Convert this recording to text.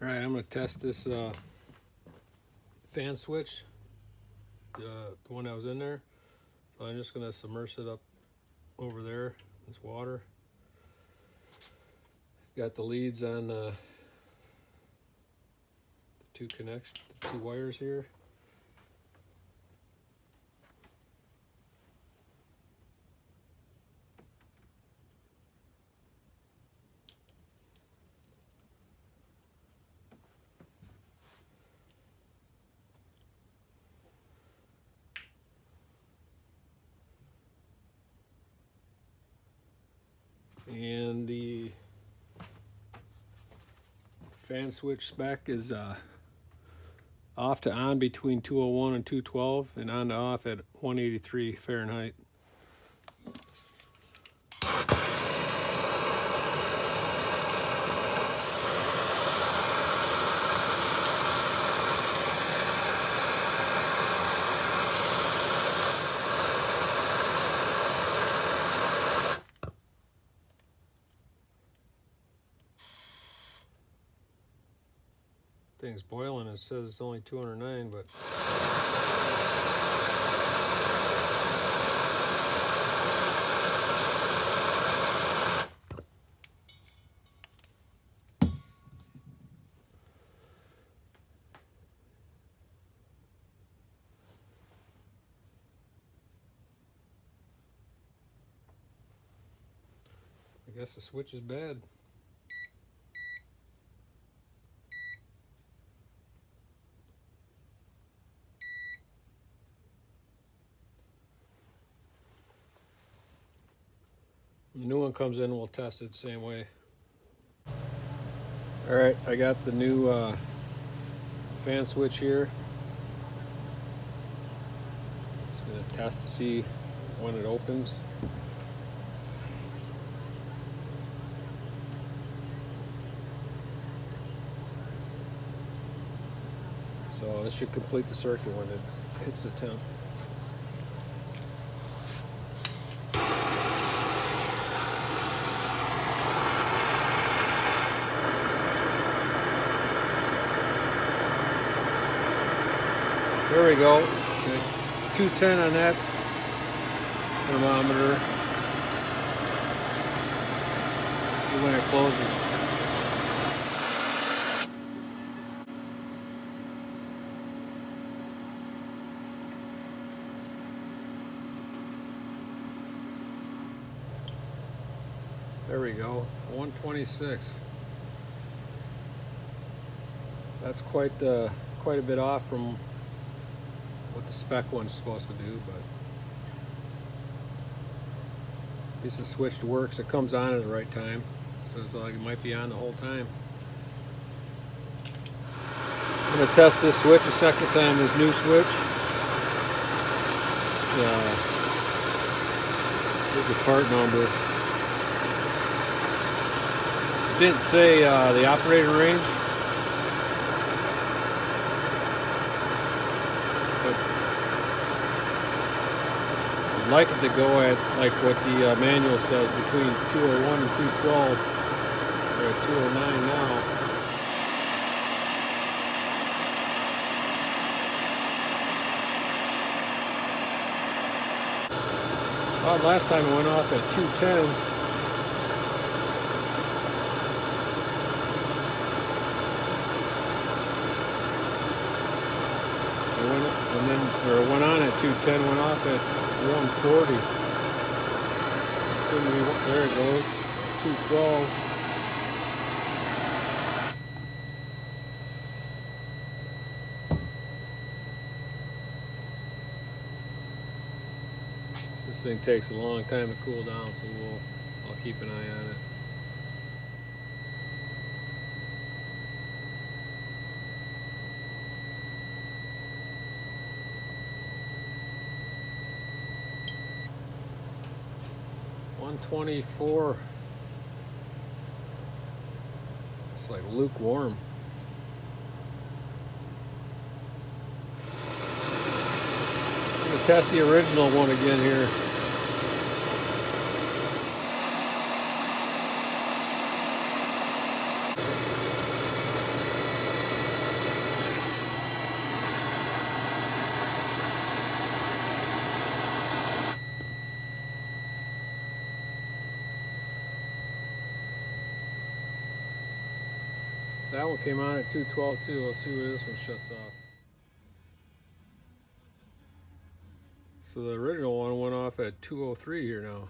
Alright, I'm going to test this fan switch, the one that was in there. So I'm just going to submerge it up over there, this water. Got the leads on the two wires here. And the fan switch spec is off to on between 201 and 212 and on to off at 183 Fahrenheit. Thing's boiling. It says it's only 209, but I guess the switch is bad. When the new one comes in, we'll test it the same way. Alright, I got the new fan switch here. Just going to test to see when it opens. So this should complete the circuit when it hits the temp. There we go. Okay. 210 on that thermometer. See when it closes. There we go. 126. That's quite a bit off from what the spec one's supposed to do, but at least the switch works. It comes on at the right time, so it's like it might be on the whole time. I'm going to test this switch a second time, this new switch. Here's the part number. It didn't say the operating range. I'd like it to go at like what the manual says, between 201 and 212. We're at 209 now. Well, last time it went off at 210. And then it went on at 210, went off at 140. There it goes, 212. This thing takes a long time to cool down, so I'll keep an eye on it. $124. It's like lukewarm. I'm gonna test the original one again here. That one came on at 212 too. Let's see where this one shuts off. So the original one went off at 203 here now.